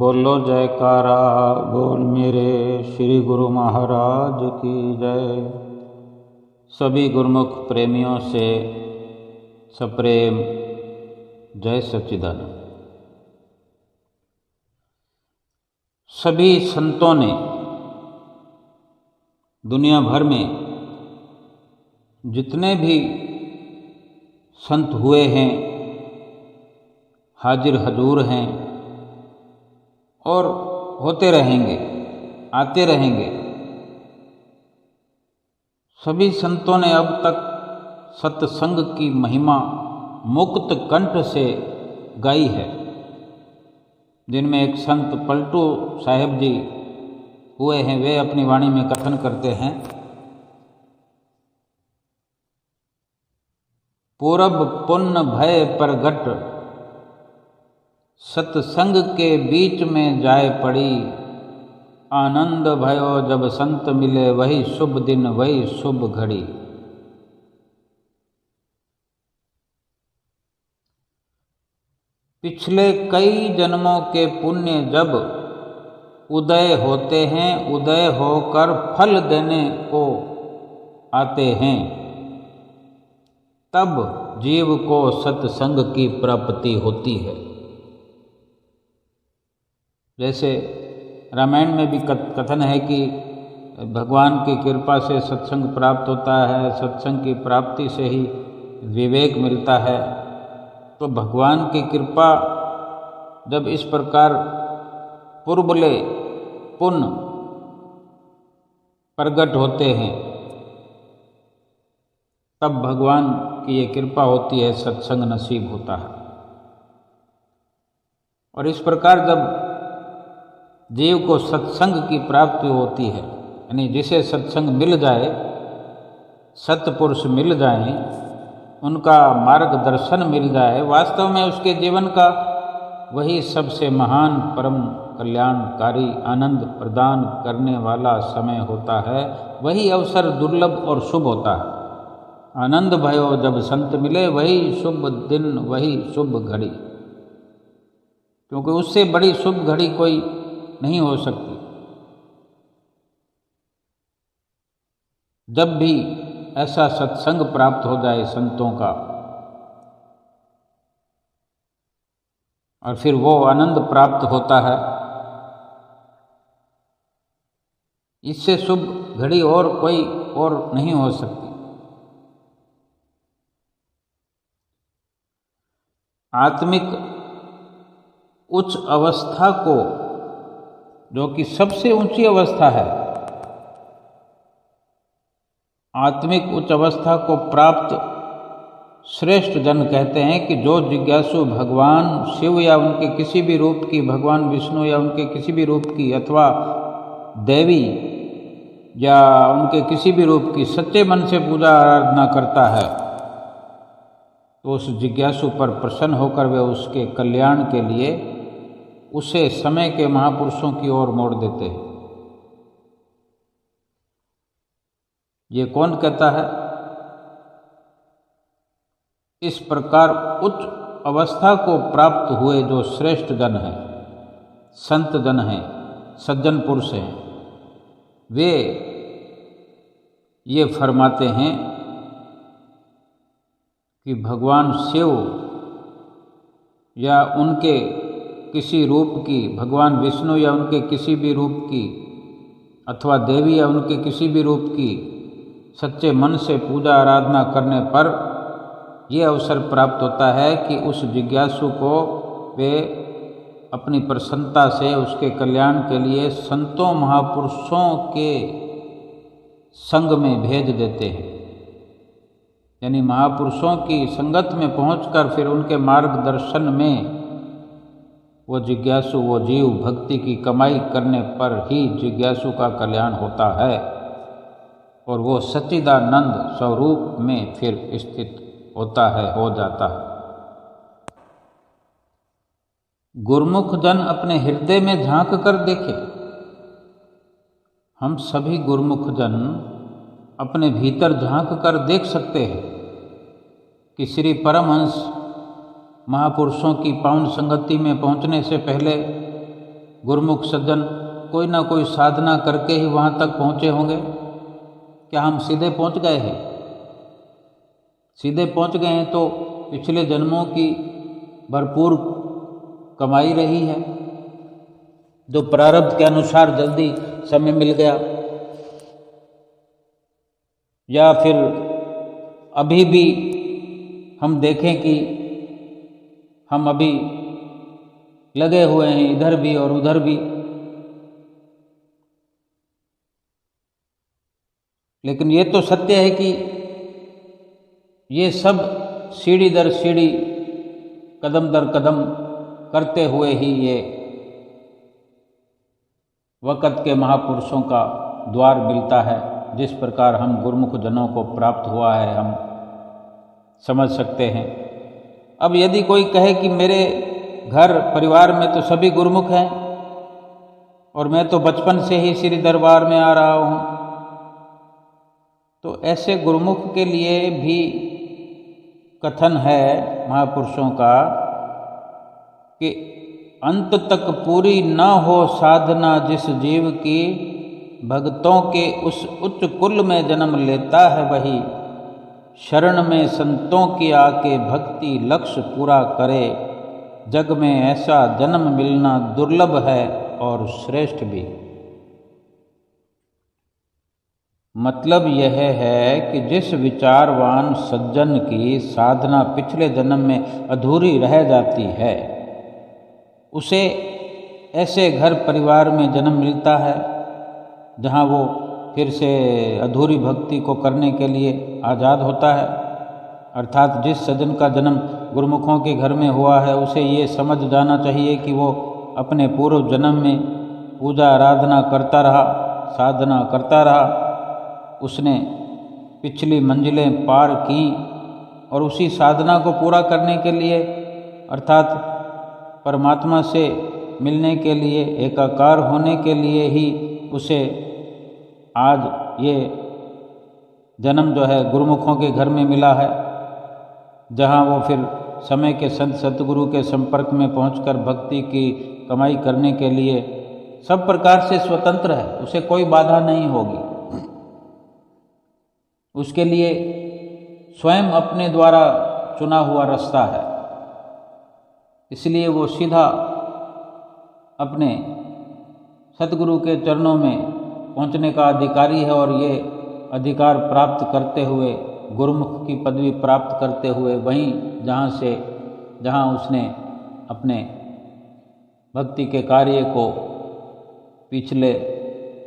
बोलो जयकारा बोल मेरे श्री गुरु महाराज की जय। सभी गुरुमुख प्रेमियों से सप्रेम जय सच्चिदानंद। सभी संतों ने दुनिया भर में जितने भी संत हुए हैं, हाजिर हजूर हैं और होते रहेंगे, आते रहेंगे। सभी संतों ने अब तक सत्संग की महिमा मुक्त कंठ से गाई है, जिनमें एक संत पलटू साहेब जी हुए हैं। वे अपनी वाणी में कथन करते हैं, पूरब पुण्य भय प्रगट सत्संग के बीच में जाए पड़ी। आनंद भयो जब संत मिले, वही शुभ दिन वही शुभ घड़ी। पिछले कई जन्मों के पुण्य जब उदय होते हैं, उदय होकर फल देने को आते हैं, तब जीव को सत्संग की प्राप्ति होती है। जैसे रामायण में भी कथन है कि भगवान की कृपा से सत्संग प्राप्त होता है, सत्संग की प्राप्ति से ही विवेक मिलता है। तो भगवान की कृपा जब इस प्रकार पूर्वले पुण्य प्रगट होते हैं, तब भगवान की ये कृपा होती है, सत्संग नसीब होता है। और इस प्रकार जब जीव को सत्संग की प्राप्ति होती है, यानी जिसे सत्संग मिल जाए, सत्पुरुष मिल जाए, उनका मार्गदर्शन मिल जाए, वास्तव में उसके जीवन का वही सबसे महान परम कल्याणकारी आनंद प्रदान करने वाला समय होता है। वही अवसर दुर्लभ और शुभ होता है। आनंद भयो जब संत मिले, वही शुभ दिन वही शुभ घड़ी। क्योंकि उससे बड़ी शुभ घड़ी कोई नहीं हो सकती। जब भी ऐसा सत्संग प्राप्त हो जाए संतों का, और फिर वो आनंद प्राप्त होता है, इससे शुभ घड़ी और कोई और नहीं हो सकती। आत्मिक उच्च अवस्था को, जो कि सबसे ऊंची अवस्था है, आत्मिक उच्च अवस्था को प्राप्त श्रेष्ठ जन कहते हैं कि जो जिज्ञासु भगवान शिव या उनके किसी भी रूप की, भगवान विष्णु या उनके किसी भी रूप की, अथवा देवी या उनके किसी भी रूप की सच्चे मन से पूजा आराधना करता है, तो उस जिज्ञासु पर प्रसन्न होकर वे उसके कल्याण के लिए उसे समय के महापुरुषों की ओर मोड़ देते हैं। ये कौन कहता है? इस प्रकार उच्च अवस्था को प्राप्त हुए जो श्रेष्ठ जन हैं, संत जन हैं, सज्जन पुरुष हैं, वे ये फरमाते हैं कि भगवान शिव या उनके किसी रूप की, भगवान विष्णु या उनके किसी भी रूप की, अथवा देवी या उनके किसी भी रूप की सच्चे मन से पूजा आराधना करने पर यह अवसर प्राप्त होता है कि उस जिज्ञासु को वे अपनी प्रसन्नता से उसके कल्याण के लिए संतों महापुरुषों के संग में भेज देते हैं। यानी महापुरुषों की संगत में पहुंचकर फिर उनके मार्गदर्शन में वो जिज्ञासु, वो जीव भक्ति की कमाई करने पर ही जिज्ञासु का कल्याण होता है और वो सच्चिदानंद स्वरूप में फिर स्थित होता है, हो जाता है। गुरुमुख जन अपने हृदय में झांक कर देखे। हम सभी गुरुमुख जन अपने भीतर झांक कर देख सकते हैं कि श्री परमहंस महापुरुषों की पावन संगति में पहुंचने से पहले गुरुमुख सज्जन कोई ना कोई साधना करके ही वहाँ तक पहुँचे होंगे। क्या हम सीधे पहुँच गए हैं? सीधे पहुँच गए हैं तो पिछले जन्मों की भरपूर कमाई रही है, जो प्रारब्ध के अनुसार जल्दी समय मिल गया, या फिर अभी भी हम देखें कि हम अभी लगे हुए हैं इधर भी और उधर भी। लेकिन ये तो सत्य है कि ये सब सीढ़ी दर सीढ़ी, कदम दर कदम करते हुए ही ये वक़्त के महापुरुषों का द्वार मिलता है। जिस प्रकार हम गुरुमुख जनों को प्राप्त हुआ है हम समझ सकते हैं। अब यदि कोई कहे कि मेरे घर परिवार में तो सभी गुरुमुख हैं और मैं तो बचपन से ही श्री दरबार में आ रहा हूँ, तो ऐसे गुरुमुख के लिए भी कथन है महापुरुषों का कि अंत तक पूरी न हो साधना जिस जीव की, भक्तों के उस उच्च कुल में जन्म लेता है वही, शरण में संतों की आके भक्ति लक्ष्य पूरा करे, जग में ऐसा जन्म मिलना दुर्लभ है और श्रेष्ठ भी। मतलब यह है कि जिस विचारवान सज्जन की साधना पिछले जन्म में अधूरी रह जाती है, उसे ऐसे घर परिवार में जन्म मिलता है जहाँ वो फिर से अधूरी भक्ति को करने के लिए आज़ाद होता है। अर्थात जिस सज्जन का जन्म गुरुमुखों के घर में हुआ है, उसे ये समझ जाना चाहिए कि वो अपने पूर्व जन्म में पूजा आराधना करता रहा, साधना करता रहा, उसने पिछली मंजिलें पार की और उसी साधना को पूरा करने के लिए अर्थात परमात्मा से मिलने के लिए, एकाकार होने के लिए ही उसे आज ये जन्म जो है गुरुमुखों के घर में मिला है, जहाँ वो फिर समय के संत सतगुरु के संपर्क में पहुंचकर भक्ति की कमाई करने के लिए सब प्रकार से स्वतंत्र है। उसे कोई बाधा नहीं होगी। उसके लिए स्वयं अपने द्वारा चुना हुआ रास्ता है, इसलिए वो सीधा अपने सतगुरु के चरणों में पहुंचने का अधिकारी है और ये अधिकार प्राप्त करते हुए, गुरुमुख की पदवी प्राप्त करते हुए, वहीं जहाँ उसने अपने भक्ति के कार्य को पिछले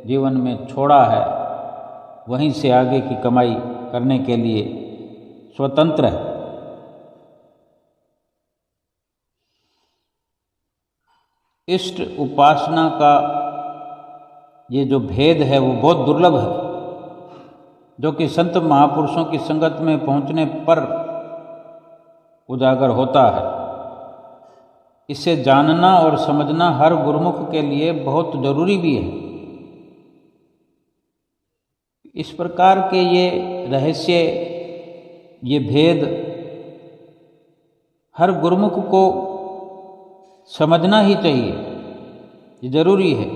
जीवन में छोड़ा है, वहीं से आगे की कमाई करने के लिए स्वतंत्र है। इष्ट उपासना का ये जो भेद है वो बहुत दुर्लभ है, जो कि संत महापुरुषों की संगत में पहुंचने पर उजागर होता है। इसे जानना और समझना हर गुरुमुख के लिए बहुत जरूरी भी है। इस प्रकार के ये रहस्य, ये भेद हर गुरुमुख को समझना ही चाहिए, ये जरूरी है।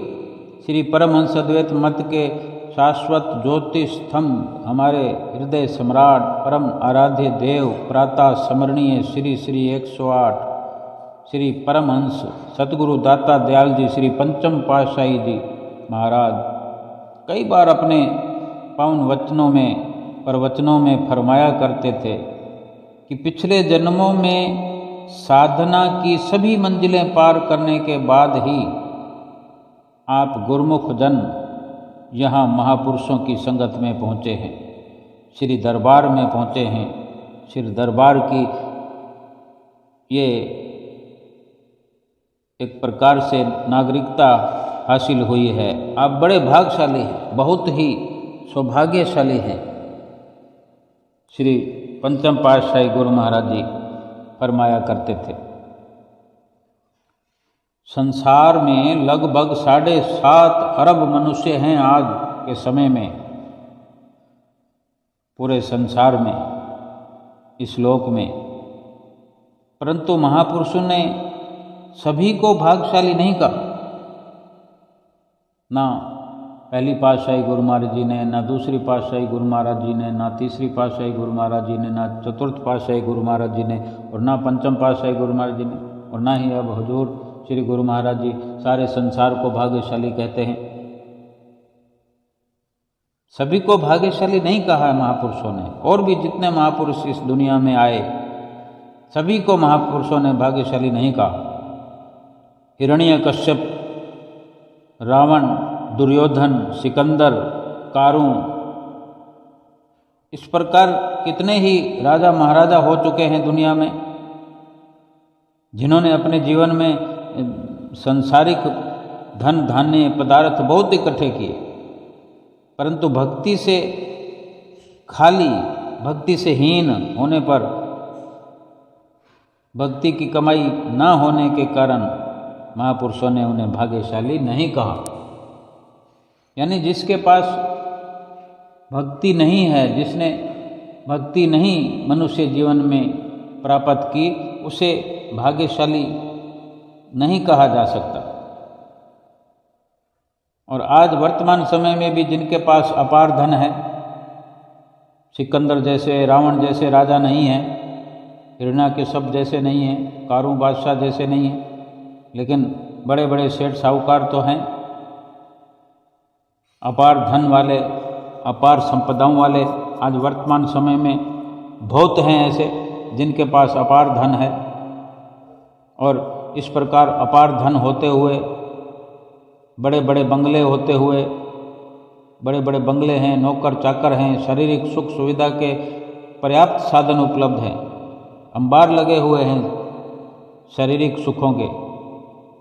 श्री परमहंस अद्वैत मत के शाश्वत ज्योति स्तंभ, हमारे हृदय सम्राट, परम आराध्य देव, प्रातः स्मरणीय श्री श्री 108 श्री परमहंस सतगुरु दाता दयाल जी श्री पंचम पातशाही जी महाराज कई बार अपने पावन वचनों में, प्रवचनों में फरमाया करते थे कि पिछले जन्मों में साधना की सभी मंजिलें पार करने के बाद ही आप गुरुमुख जन यहाँ महापुरुषों की संगत में पहुँचे हैं, श्री दरबार में पहुँचे हैं। श्री दरबार की ये एक प्रकार से नागरिकता हासिल हुई है। आप बड़े भाग्यशाली हैं, बहुत ही सौभाग्यशाली हैं। श्री पंचम पातशाही गुरु महाराज जी फरमाया करते थे, संसार में लगभग 7.5 अरब मनुष्य हैं आज के समय में, पूरे संसार में, इस लोक में। परंतु महापुरुषों ने सभी को भाग्यशाली नहीं कहा, ना पहली पातशाही गुरु महाराज जी ने, ना दूसरी पातशाही गुरु महाराज जी ने, ना तीसरी पातशाही गुरु महाराज जी ने, ना चतुर्थ पातशाही गुरु महाराज जी ने, और ना पंचम पातशाही गुरु महाराज जी ने, और ना ही अब हुजूर श्री गुरु महाराज जी सारे संसार को भाग्यशाली कहते हैं। सभी को भाग्यशाली नहीं कहा है महापुरुषों ने, और भी जितने महापुरुष इस दुनिया में आए सभी को महापुरुषों ने भाग्यशाली नहीं कहा। हिरण्यकश्यप, रावण, दुर्योधन, सिकंदर, कारून, इस प्रकार कितने ही राजा महाराजा हो चुके हैं दुनिया में, जिन्होंने अपने जीवन में सांसारिक धन धान्य पदार्थ बहुत इकट्ठे किए, परंतु भक्ति से खाली, भक्ति से हीन होने पर, भक्ति की कमाई ना होने के कारण महापुरुषों ने उन्हें भाग्यशाली नहीं कहा। यानी जिसके पास भक्ति नहीं है, जिसने भक्ति नहीं मनुष्य जीवन में प्राप्त की, उसे भाग्यशाली नहीं कहा जा सकता। और आज वर्तमान समय में भी जिनके पास अपार धन है, सिकंदर जैसे, रावण जैसे राजा नहीं हैं, हिरण्याकश्यप जैसे नहीं हैं, कारून बादशाह जैसे नहीं हैं, लेकिन बड़े बड़े सेठ साहूकार तो हैं, अपार धन वाले, अपार संपदाओं वाले आज वर्तमान समय में बहुत हैं ऐसे जिनके पास अपार धन है। और इस प्रकार अपार धन होते हुए, बड़े बड़े बंगले होते हुए, बड़े बड़े बंगले हैं, नौकर चाकर हैं, शारीरिक सुख सुविधा के पर्याप्त साधन उपलब्ध हैं, अंबार लगे हुए हैं शारीरिक सुखों के,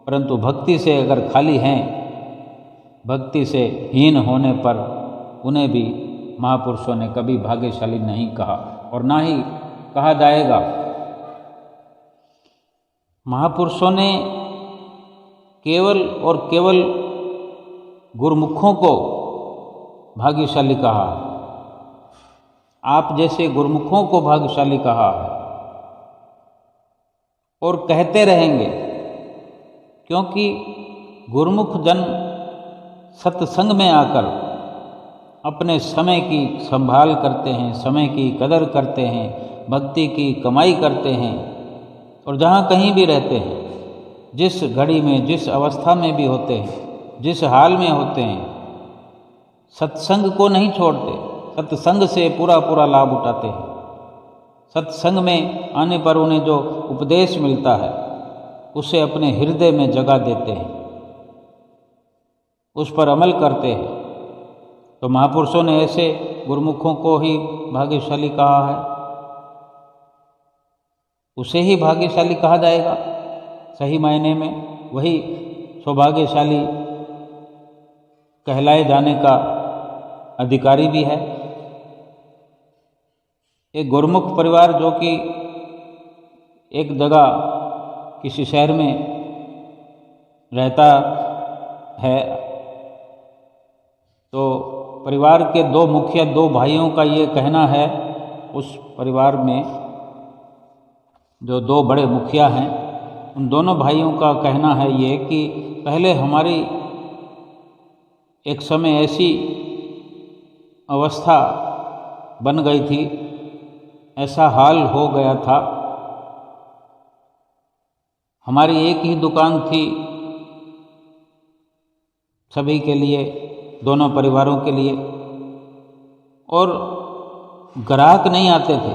परंतु भक्ति से अगर खाली हैं, भक्ति से हीन होने पर उन्हें भी महापुरुषों ने कभी भाग्यशाली नहीं कहा, और ना ही कहा जाएगा। महापुरुषों ने केवल और केवल गुरुमुखों को भाग्यशाली कहा, आप जैसे गुरुमुखों को भाग्यशाली कहा और कहते रहेंगे, क्योंकि गुरुमुख जन सत्संग में आकर अपने समय की संभाल करते हैं, समय की कदर करते हैं, भक्ति की कमाई करते हैं, और जहाँ कहीं भी रहते हैं, जिस घड़ी में, जिस अवस्था में भी होते हैं, जिस हाल में होते हैं, सत्संग को नहीं छोड़ते, सत्संग से पूरा पूरा लाभ उठाते हैं। सत्संग में आने पर उन्हें जो उपदेश मिलता है उसे अपने हृदय में जगह देते हैं, उस पर अमल करते हैं। तो महापुरुषों ने ऐसे गुरुमुखों को ही भाग्यशाली कहा है, उसे ही भाग्यशाली कहा जाएगा। सही मायने में वही सौभाग्यशाली कहलाए जाने का अधिकारी भी है। एक गुरुमुख परिवार जो कि एक जगह किसी शहर में रहता है, तो परिवार के दो मुखिया, दो भाइयों का ये कहना है, उस परिवार में जो दो बड़े मुखिया हैं, उन दोनों भाइयों का कहना है ये कि पहले हमारी एक समय ऐसी अवस्था बन गई थी, ऐसा हाल हो गया था, हमारी एक ही दुकान थी सभी के लिए, दोनों परिवारों के लिए, और ग्राहक नहीं आते थे,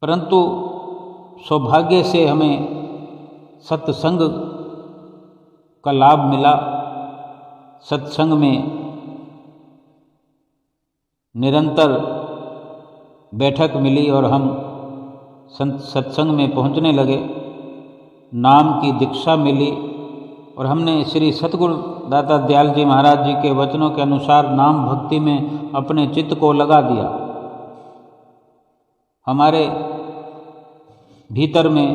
परंतु सौभाग्य से हमें सत्संग का लाभ मिला। सत्संग में निरंतर बैठक मिली और हम सत्संग में पहुंचने लगे, नाम की दीक्षा मिली, और हमने श्री सतगुरु दाता दयाल जी महाराज जी के वचनों के अनुसार नाम भक्ति में अपने चित्त को लगा दिया। हमारे भीतर में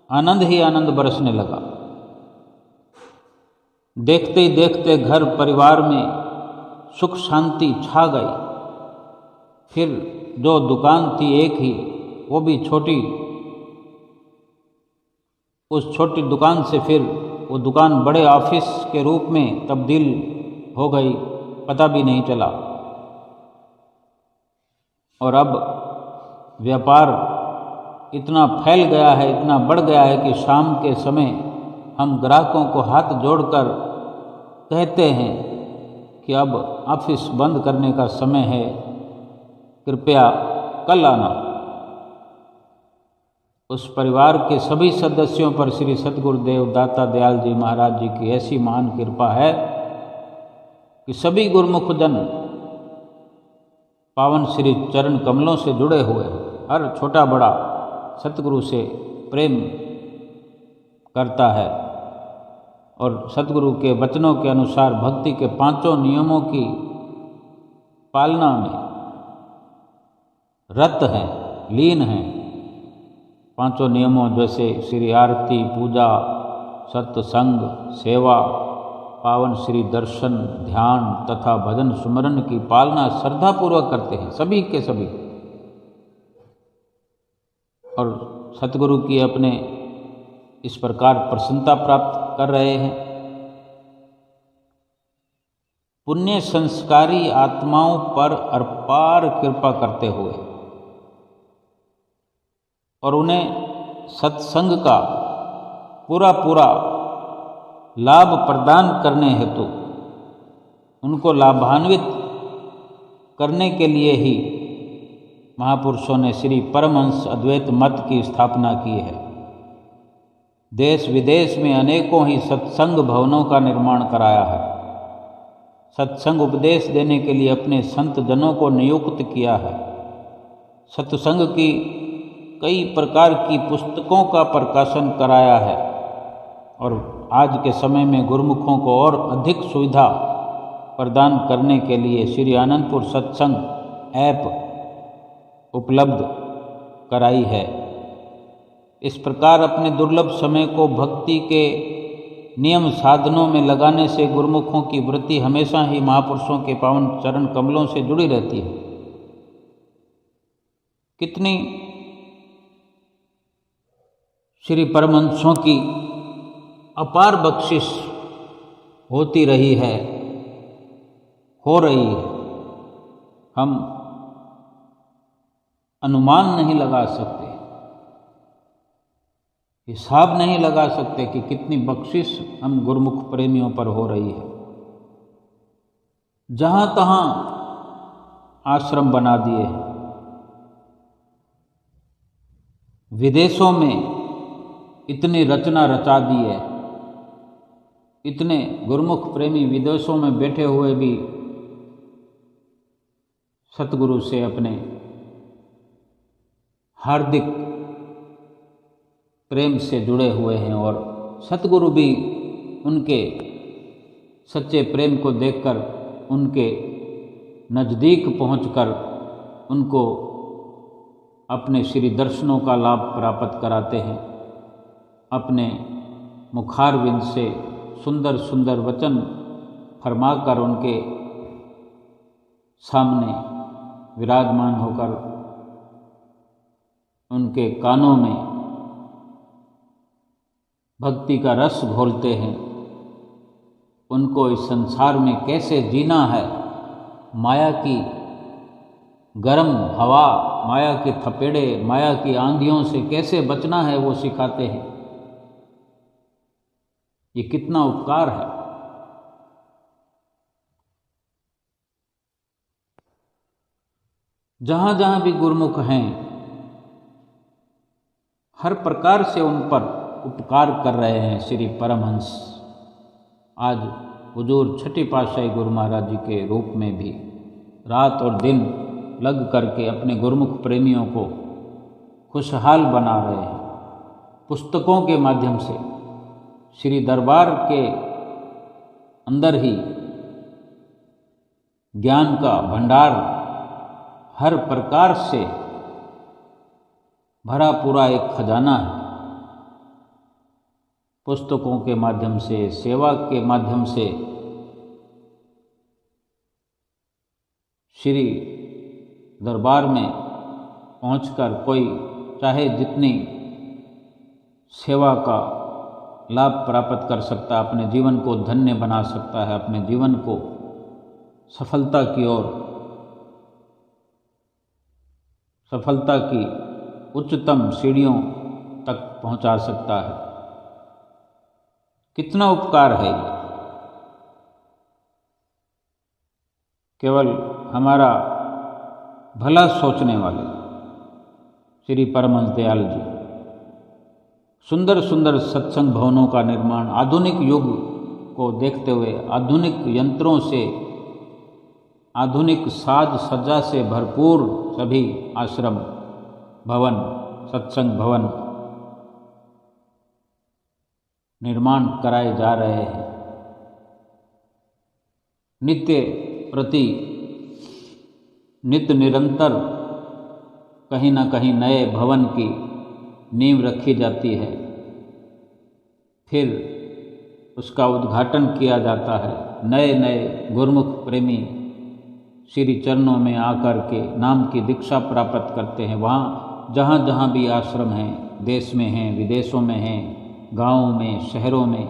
आनंद ही आनंद बरसने लगा। देखते ही देखते घर परिवार में सुख शांति छा गई। फिर जो दुकान थी एक ही, वो भी छोटी, उस छोटी दुकान से फिर वो दुकान बड़े ऑफिस के रूप में तब्दील हो गई, पता भी नहीं चला। और अब व्यापार इतना फैल गया है, इतना बढ़ गया है कि शाम के समय हम ग्राहकों को हाथ जोड़कर कहते हैं कि अब ऑफिस बंद करने का समय है, कृपया कल आना। उस परिवार के सभी सदस्यों पर श्री सद्गुरुदेव दाता दयाल जी महाराज जी की ऐसी महान कृपा है कि सभी गुरुमुख जन पावन श्री चरण कमलों से जुड़े हुए, हर छोटा बड़ा सतगुरु से प्रेम करता है और सतगुरु के वचनों के अनुसार भक्ति के 5 नियमों की पालना में रत हैं, लीन हैं। 5 नियमों जैसे श्री आरती, पूजा, सत्संग, सेवा, पावन श्री दर्शन, ध्यान तथा भजन सुमरन की पालना श्रद्धापूर्वक करते हैं सभी के सभी, और सतगुरु की अपने इस प्रकार प्रसन्नता प्राप्त कर रहे हैं। पुण्य संस्कारी आत्माओं पर अपार कृपा करते हुए और उन्हें सत्संग का पूरा लाभ प्रदान करने हेतु उनको लाभान्वित करने के लिए ही महापुरुषों ने श्री परमहंस अद्वैत मत की स्थापना की है। देश विदेश में अनेकों ही सत्संग भवनों का निर्माण कराया है। सत्संग उपदेश देने के लिए अपने संत जनों को नियुक्त किया है। सत्संग की कई प्रकार की पुस्तकों का प्रकाशन कराया है और आज के समय में गुरुमुखों को और अधिक सुविधा प्रदान करने के लिए श्री आनंदपुर सत्संग ऐप उपलब्ध कराई है। इस प्रकार अपने दुर्लभ समय को भक्ति के नियम साधनों में लगाने से गुरुमुखों की वृत्ति हमेशा ही महापुरुषों के पावन चरण कमलों से जुड़ी रहती है। कितनी श्री परमहंसों की अपार बख्शिश होती रही है, हो रही है, हम अनुमान नहीं लगा सकते, हिसाब नहीं लगा सकते कि कितनी बख्शिश हम गुरुमुख प्रेमियों पर हो रही है। जहाँ तहाँ आश्रम बना दिए हैं, विदेशों में इतनी रचना रचा दी है, इतने गुरुमुख प्रेमी विदेशों में बैठे हुए भी सतगुरु से अपने हार्दिक प्रेम से जुड़े हुए हैं और सतगुरु भी उनके सच्चे प्रेम को देखकर उनके नज़दीक पहुंचकर उनको अपने श्री दर्शनों का लाभ प्राप्त कराते हैं। अपने मुखारविंद से सुंदर सुंदर वचन फरमाकर उनके सामने विराजमान होकर उनके कानों में भक्ति का रस घोलते हैं। उनको इस संसार में कैसे जीना है, माया की गर्म हवा, माया के थपेड़े, माया की आंधियों से कैसे बचना है वो सिखाते हैं। ये कितना उपकार है। जहाँ जहाँ भी गुरुमुख हैं, हर प्रकार से उन पर उपकार कर रहे हैं श्री परमहंस। आज हुजूर छठी पातशाही गुरु महाराज जी के रूप में भी रात और दिन लग करके अपने गुरुमुख प्रेमियों को खुशहाल बना रहे हैं। पुस्तकों के माध्यम से श्री दरबार के अंदर ही ज्ञान का भंडार हर प्रकार से भरा पूरा एक खजाना है। पुस्तकों के माध्यम से, सेवा के माध्यम से श्री दरबार में पहुंचकर कोई चाहे जितनी सेवा का लाभ प्राप्त कर सकता है, अपने जीवन को धन्य बना सकता है, अपने जीवन को सफलता की ओर, सफलता की उच्चतम सीढ़ियों तक पहुंचा सकता है। कितना उपकार है ये! केवल हमारा भला सोचने वाले श्री परमहंस दयाल जी सुंदर सुंदर सत्संग भवनों का निर्माण, आधुनिक युग को देखते हुए आधुनिक यंत्रों से, आधुनिक साज सज्जा से भरपूर सभी आश्रम भवन, सत्संग भवन निर्माण कराए जा रहे हैं। नित्य निरंतर कहीं न कहीं नए भवन की नींव रखी जाती है, फिर उसका उद्घाटन किया जाता है। नए नए गुरुमुख प्रेमी श्री चरणों में आकर के नाम की दीक्षा प्राप्त करते हैं। वहाँ जहाँ जहाँ भी आश्रम हैं, देश में हैं, विदेशों में हैं, गाँवों में, शहरों में,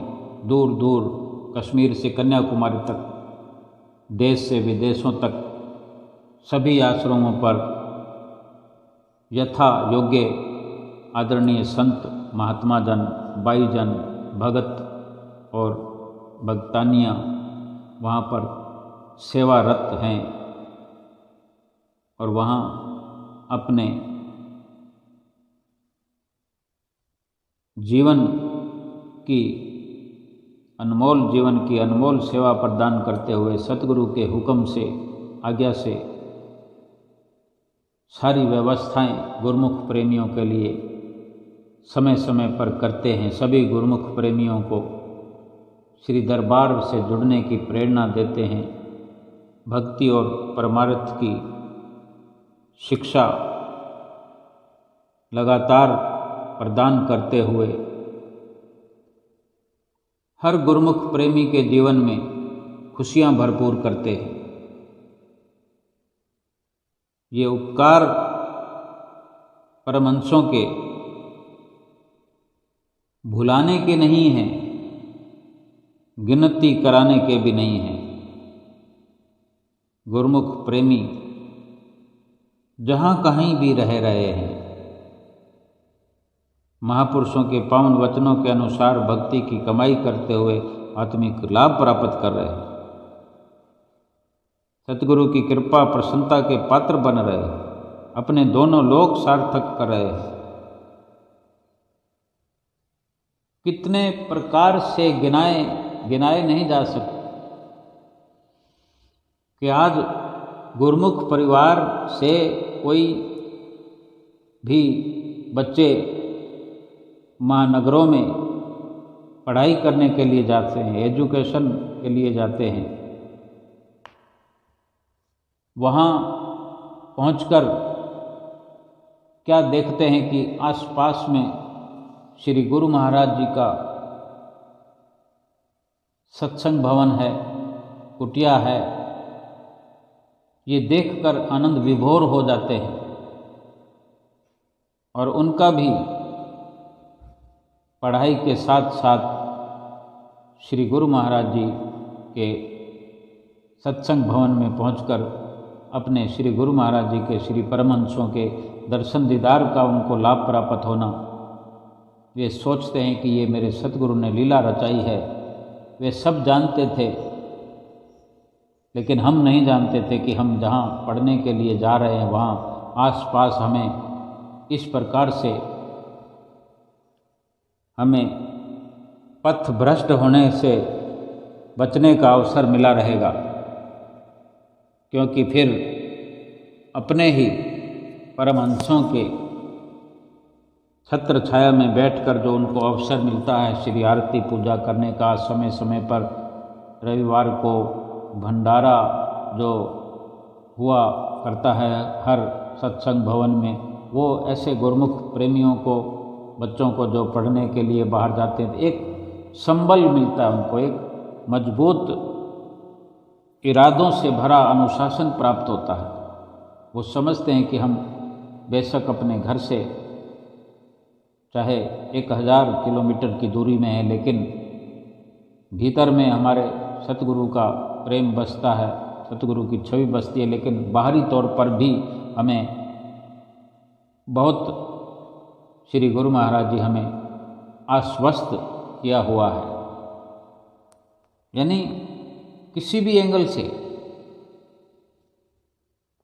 दूर दूर कश्मीर से कन्याकुमारी तक, देश से विदेशों तक सभी आश्रमों पर यथा योग्य आदरणीय संत, महात्मा जन, बाई जन, भगत और भक्तानियाँ वहाँ पर सेवारत हैं और वहाँ अपने जीवन की अनमोल सेवा प्रदान करते हुए सतगुरु के हुक्म से, आज्ञा से सारी व्यवस्थाएं गुरुमुख प्रेमियों के लिए समय समय पर करते हैं। सभी गुरुमुख प्रेमियों को श्री दरबार से जुड़ने की प्रेरणा देते हैं। भक्ति और परमार्थ की शिक्षा लगातार प्रदान करते हुए हर गुरुमुख प्रेमी के जीवन में खुशियां भरपूर करते हैं। ये उपकार परमहंसों के भुलाने के नहीं हैं, गिनती कराने के भी नहीं हैं। गुरुमुख प्रेमी जहाँ कहीं भी रह रहे हैं, महापुरुषों के पावन वचनों के अनुसार भक्ति की कमाई करते हुए आत्मिक लाभ प्राप्त कर रहे हैं। सतगुरु की कृपा प्रसन्नता के पात्र बन रहे हैं, अपने दोनों लोक सार्थक कर रहे हैं। कितने प्रकार से गिनाए नहीं जा सकते कि आज गुरुमुख परिवार से कोई भी बच्चे महानगरों में पढ़ाई करने के लिए जाते हैं, एजुकेशन के लिए जाते हैं। वहाँ पहुंचकर क्या देखते हैं कि आसपास में श्री गुरु महाराज जी का सत्संग भवन है, कुटिया है। ये देखकर आनंद विभोर हो जाते हैं और उनका भी पढ़ाई के साथ साथ श्री गुरु महाराज जी के सत्संग भवन में पहुंचकर अपने श्री गुरु महाराज जी के श्री परमहंसों के दर्शन दीदार का उनको लाभ प्राप्त होना। वे सोचते हैं कि ये मेरे सतगुरु ने लीला रचाई है। वे सब जानते थे, लेकिन हम नहीं जानते थे कि हम जहाँ पढ़ने के लिए जा रहे हैं वहाँ आसपास हमें इस प्रकार से हमें पथ भ्रष्ट होने से बचने का अवसर मिला रहेगा, क्योंकि फिर अपने ही परमहंसों के छत्र छाया में बैठकर जो उनको अवसर मिलता है श्री आरती पूजा करने का, समय समय पर रविवार को भंडारा जो हुआ करता है हर सत्संग भवन में, वो ऐसे गुरुमुख प्रेमियों को, बच्चों को जो पढ़ने के लिए बाहर जाते हैं, एक संबल मिलता है उनको, एक मजबूत इरादों से भरा अनुशासन प्राप्त होता है। वो समझते हैं कि हम बेशक अपने घर से चाहे 1000 किलोमीटर की दूरी में है, लेकिन भीतर में हमारे सतगुरु का प्रेम बसता है, सतगुरु की छवि बसती है। लेकिन बाहरी तौर पर भी हमें बहुत श्री गुरु महाराज जी हमें आश्वस्त किया हुआ है। यानी किसी भी एंगल से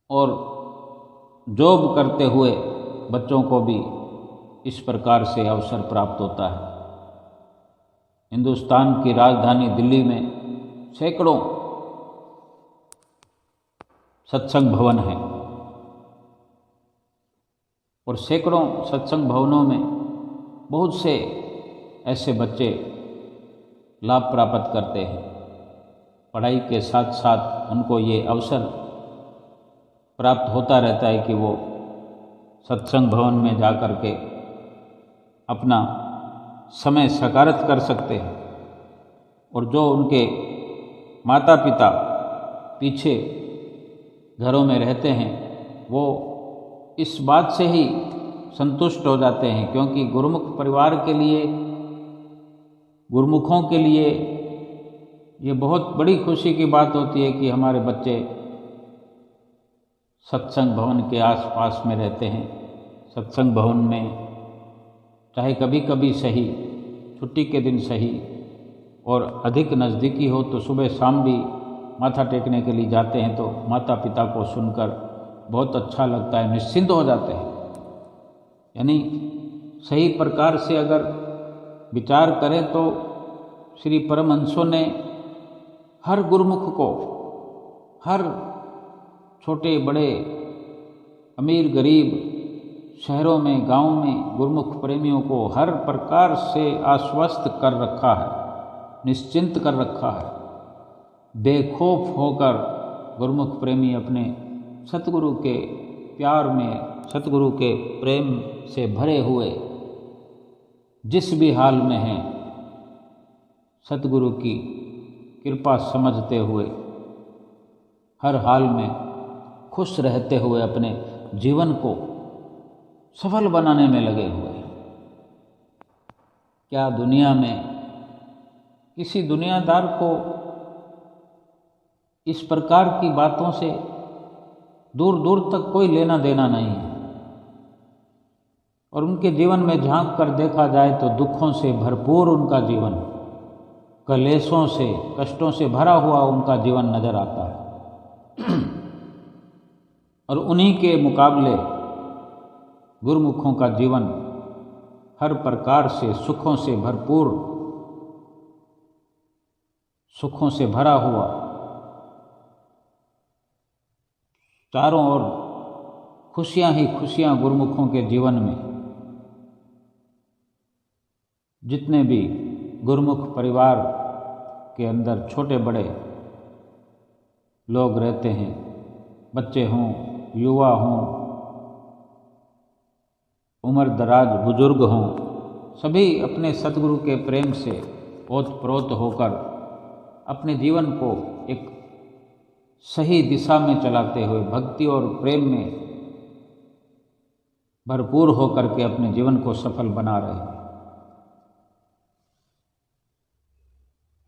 और जॉब करते हुए बच्चों को भी इस प्रकार से अवसर प्राप्त होता है। हिंदुस्तान की राजधानी दिल्ली में सैकड़ों सत्संग भवन हैं और सैकड़ों सत्संग भवनों में बहुत से ऐसे बच्चे लाभ प्राप्त करते हैं। पढ़ाई के साथ साथ उनको ये अवसर प्राप्त होता रहता है कि वो सत्संग भवन में जा कर के अपना समय सकारित कर सकते हैं। और जो उनके माता पिता पीछे घरों में रहते हैं वो इस बात से ही संतुष्ट हो जाते हैं, क्योंकि गुरुमुख परिवार के लिए, गुरुमुखों के लिए ये बहुत बड़ी खुशी की बात होती है कि हमारे बच्चे सत्संग भवन के आसपास में रहते हैं। सत्संग भवन में चाहे कभी कभी सही, छुट्टी के दिन सही, और अधिक नज़दीकी हो तो सुबह शाम भी माथा टेकने के लिए जाते हैं, तो माता पिता को सुनकर बहुत अच्छा लगता है, निश्चिंत हो जाते हैं। यानी सही प्रकार से अगर विचार करें तो श्री परमहंसों ने हर गुरुमुख को, हर छोटे बड़े, अमीर गरीब, शहरों में गांव में गुरुमुख प्रेमियों को हर प्रकार से आश्वस्त कर रखा है, निश्चिंत कर रखा है। बेखौफ होकर गुरुमुख प्रेमी अपने सतगुरु के प्यार में, सतगुरु के प्रेम से भरे हुए जिस भी हाल में हैं, सतगुरु की कृपा समझते हुए हर हाल में खुश रहते हुए अपने जीवन को सफल बनाने में लगे हुए हैं। क्या दुनिया में किसी दुनियादार को इस प्रकार की बातों से दूर दूर तक कोई लेना देना नहीं है। और उनके जीवन में झांक कर देखा जाए तो दुखों से भरपूर उनका जीवन, कलेशों से, कष्टों से भरा हुआ उनका जीवन नजर आता है। और उन्हीं के मुकाबले गुरुमुखों का जीवन हर प्रकार से सुखों से भरपूर, सुखों से भरा हुआ, चारों ओर खुशियां ही खुशियां गुरुमुखों के जीवन में। जितने भी गुरुमुख परिवार के अंदर छोटे बड़े लोग रहते हैं, बच्चे हों, युवा हों, उम्र दराज बुजुर्ग हों, सभी अपने सतगुरु के प्रेम से ओतप्रोत होकर अपने जीवन को एक सही दिशा में चलाते हुए भक्ति और प्रेम में भरपूर होकर के अपने जीवन को सफल बना रहे हैं।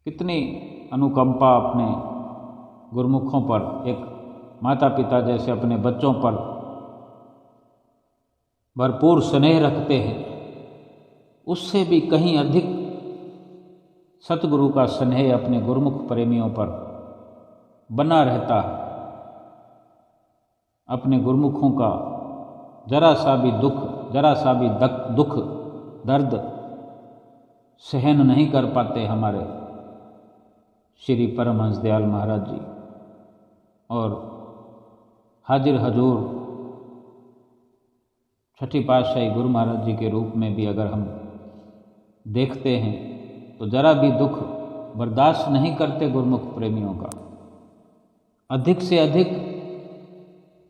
कितनी अनुकंपा अपने गुरुमुखों पर एक माता पिता जैसे अपने बच्चों पर भरपूर स्नेह रखते हैं, उससे भी कहीं अधिक सतगुरु का स्नेह अपने गुरुमुख प्रेमियों पर बना रहता है। अपने गुरुमुखों का जरा सा भी दुख, जरा सा भी दुख दर्द सहन नहीं कर पाते हमारे श्री परमहंस दयाल महाराज जी। और हाजिर हजूर छठी पातशाही गुरु महाराज जी के रूप में भी अगर हम देखते हैं तो जरा भी दुख बर्दाश्त नहीं करते गुरुमुख प्रेमियों का। अधिक से अधिक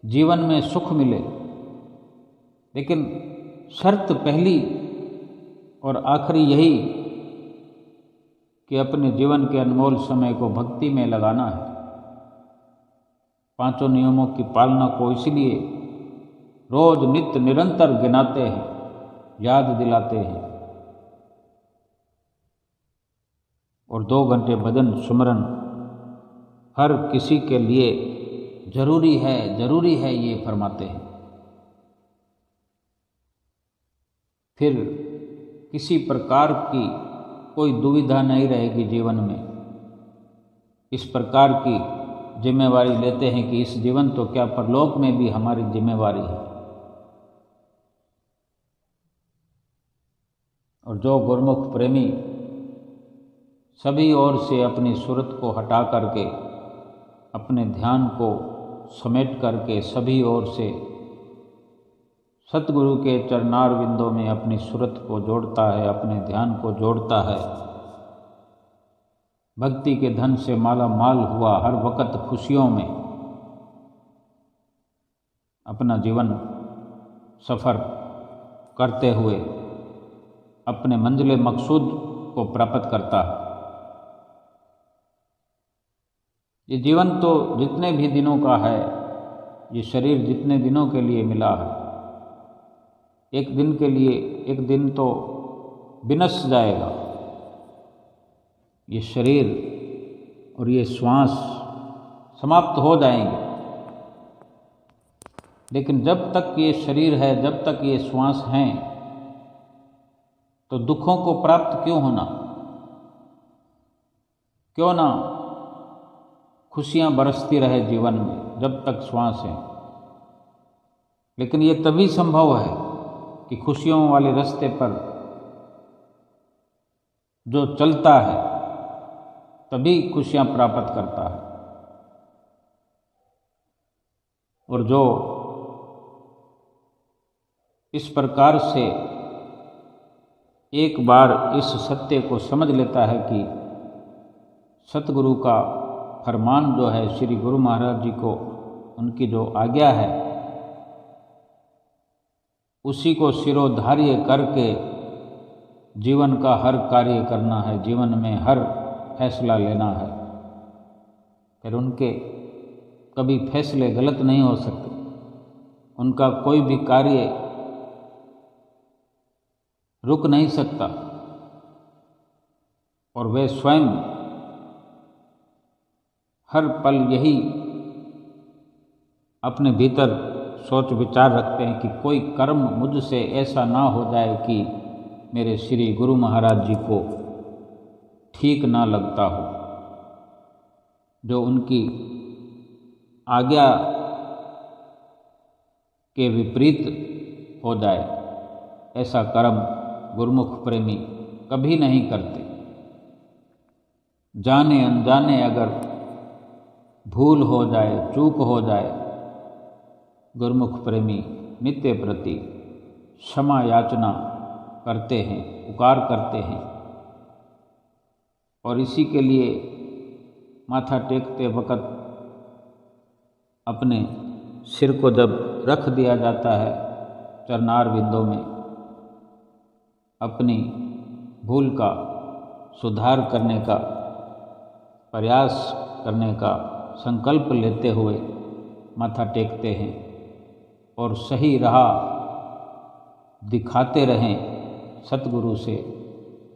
जीवन में सुख मिले, लेकिन शर्त पहली और आखिरी यही कि अपने जीवन के अनमोल समय को भक्ति में लगाना है। पांचों नियमों की पालना को इसलिए रोज नित्य निरंतर गिनाते हैं याद दिलाते हैं और 2 घंटे भजन सुमरन हर किसी के लिए जरूरी है ये फरमाते हैं। फिर किसी प्रकार की कोई दुविधा नहीं रहेगी जीवन में। इस प्रकार की जिम्मेवारी लेते हैं कि इस जीवन तो क्या परलोक में भी हमारी जिम्मेवारी है। और जो गुरमुख प्रेमी सभी ओर से अपनी सूरत को हटा करके अपने ध्यान को समेट करके सभी ओर से सतगुरु के चरणार बिंदों में अपनी सूरत को जोड़ता है, अपने ध्यान को जोड़ता है, भक्ति के धन से माला माल हुआ हर वक्त खुशियों में अपना जीवन सफ़र करते हुए अपने मंजिल मकसूद को प्राप्त करता है। ये जीवन तो जितने भी दिनों का है, ये शरीर जितने दिनों के लिए मिला है, एक दिन के लिए, एक दिन तो विनश जाएगा। ये शरीर और ये श्वास समाप्त हो जाएंगे, लेकिन जब तक ये शरीर है, जब तक ये श्वास हैं, तो दुखों को प्राप्त क्यों होना? क्यों ना खुशियां बरसती रहे जीवन में जब तक श्वास है। लेकिन ये तभी संभव है कि खुशियों वाले रास्ते पर जो चलता है तभी खुशियां प्राप्त करता है। और जो इस प्रकार से एक बार इस सत्य को समझ लेता है कि सतगुरु का फरमान जो है, श्री गुरु महाराज जी को उनकी जो आज्ञा है, उसी को शिरोधार्य करके जीवन का हर कार्य करना है, जीवन में हर फैसला लेना है। फिर उनके कभी फैसले गलत नहीं हो सकते। उनका कोई भी कार्य रुक नहीं सकता और वे स्वयं हर पल यही अपने भीतर सोच विचार रखते हैं कि कोई कर्म मुझसे ऐसा ना हो जाए कि मेरे श्री गुरु महाराज जी को ठीक ना लगता हो, जो उनकी आज्ञा के विपरीत हो जाए। ऐसा कर्म गुरुमुख प्रेमी कभी नहीं करते। जाने अनजाने अगर भूल हो जाए, चूक हो जाए, गुरुमुख प्रेमी नित्य प्रति क्षमा याचना करते हैं, पुकार करते हैं। और इसी के लिए माथा टेकते वक्त अपने सिर को जब रख दिया जाता है चरणार बिंदों में, अपनी भूल का सुधार करने का प्रयास करने का संकल्प लेते हुए माथा टेकते हैं और सही राह दिखाते रहें, सतगुरु से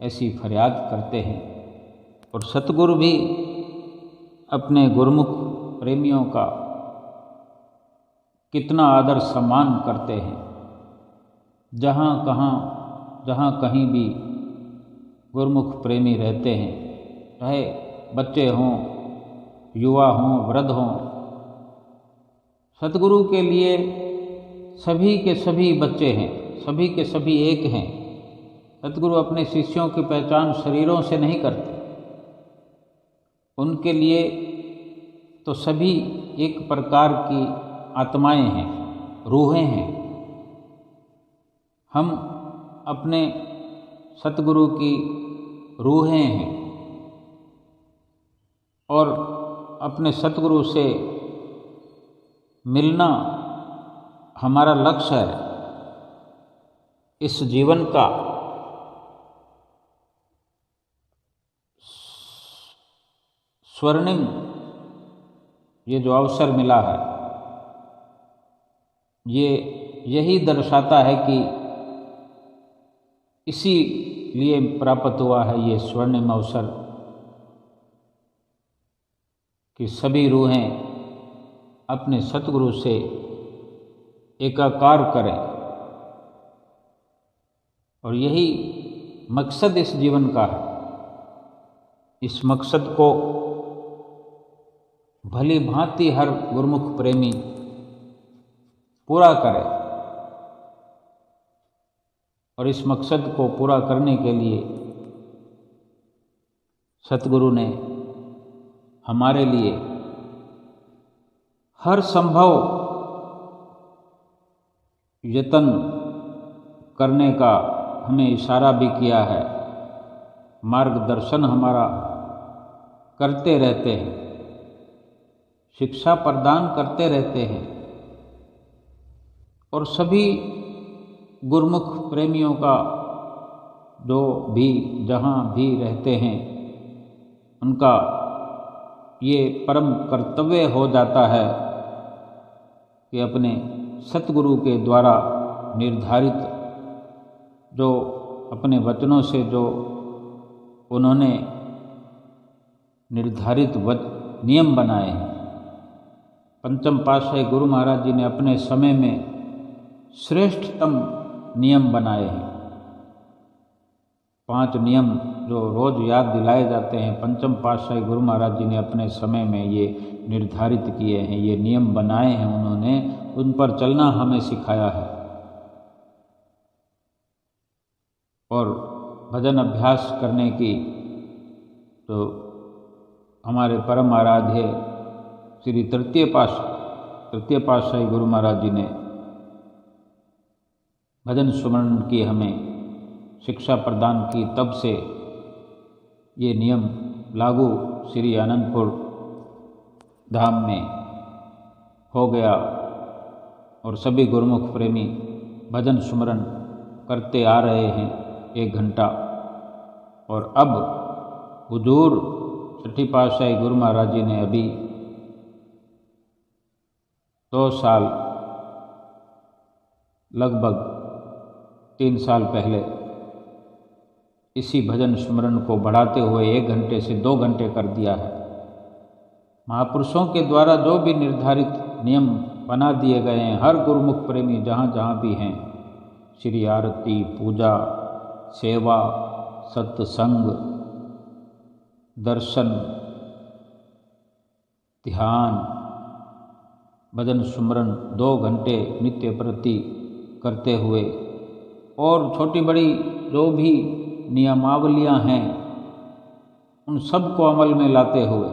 ऐसी फरियाद करते हैं। और सतगुरु भी अपने गुरुमुख प्रेमियों का कितना आदर सम्मान करते हैं। जहाँ कहीं भी गुरुमुख प्रेमी रहते हैं, चाहे बच्चे हों, युवा हों, वृद्ध हों, सतगुरु के लिए सभी के सभी बच्चे हैं, सभी के सभी एक हैं। सतगुरु अपने शिष्यों की पहचान शरीरों से नहीं करते। उनके लिए तो सभी एक प्रकार की आत्माएं हैं, रूहें हैं। हम अपने सतगुरु की रूहें हैं और अपने सतगुरु से मिलना हमारा लक्ष्य है इस जीवन का। स्वर्णिम ये जो अवसर मिला है, ये यही दर्शाता है कि इसी लिए प्राप्त हुआ है ये स्वर्णिम अवसर कि सभी रूहें अपने सतगुरु से एकाकार करें, और यही मकसद इस जीवन का है। इस मकसद को भली भांति हर गुरुमुख प्रेमी पूरा करे, और इस मकसद को पूरा करने के लिए सतगुरु ने हमारे लिए हर संभव यत्न करने का हमें इशारा भी किया है, मार्गदर्शन हमारा करते रहते हैं, शिक्षा प्रदान करते रहते हैं, और सभी गुरुमुख प्रेमियों का जो भी जहाँ भी रहते हैं उनका ये परम कर्तव्य हो जाता है कि अपने सतगुरु के द्वारा निर्धारित जो अपने वचनों से जो उन्होंने निर्धारित नियम बनाए हैं, पंचम पातशाही गुरु महाराज जी ने अपने समय में श्रेष्ठतम नियम बनाए हैं। 5 नियम जो रोज याद दिलाए जाते हैं, पंचम पातशाही गुरु महाराज जी ने अपने समय में ये निर्धारित किए हैं, ये नियम बनाए हैं उन्होंने, उन पर चलना हमें सिखाया है। और भजन अभ्यास करने की तो हमारे परम आराध्य श्री तृतीय पातशाही गुरु महाराज जी ने भजन सुमरण की हमें शिक्षा प्रदान की, तब से ये नियम लागू श्री आनंदपुर धाम में हो गया, और सभी गुरुमुख प्रेमी भजन सुमरण करते आ रहे हैं 1 घंटा। और अब हुजूर छठी पातशाही गुरु महाराज जी ने अभी 2 साल लगभग 3 साल पहले इसी भजन स्मरण को बढ़ाते हुए 1 घंटे से 2 घंटे कर दिया है। महापुरुषों के द्वारा जो भी निर्धारित नियम बना दिए गए हैं, हर गुरुमुख प्रेमी जहाँ जहाँ भी हैं, श्री आरती, पूजा, सेवा, सत्संग, दर्शन, ध्यान, भजन सुमरन 2 घंटे नित्य प्रति करते हुए, और छोटी बड़ी जो भी नियमावलियां हैं उन सब को अमल में लाते हुए,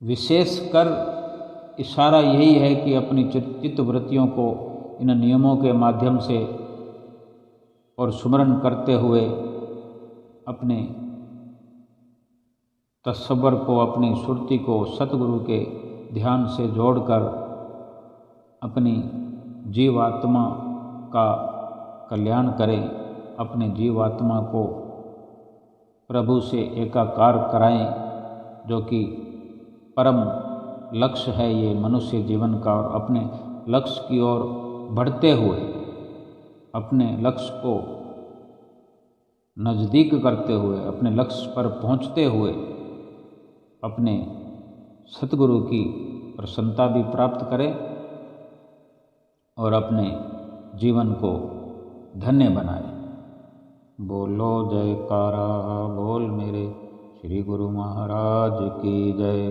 विशेषकर इशारा यही है कि अपनी चित्त वृत्तियों को इन नियमों के माध्यम से और सुमरन करते हुए अपने तस्वर को, अपनी सुरति को सतगुरु के ध्यान से जोड़कर अपनी जीवात्मा का कल्याण करें, अपने जीवात्मा को प्रभु से एकाकार कराएं, जो कि परम लक्ष्य है ये मनुष्य जीवन का। और अपने लक्ष्य की ओर बढ़ते हुए, अपने लक्ष्य को नज़दीक करते हुए, अपने लक्ष्य पर पहुंचते हुए अपने सतगुरु की प्रसन्नता भी प्राप्त करें और अपने जीवन को धन्य बनाए। बोलो जयकारा बोल मेरे श्री गुरु महाराज की जय।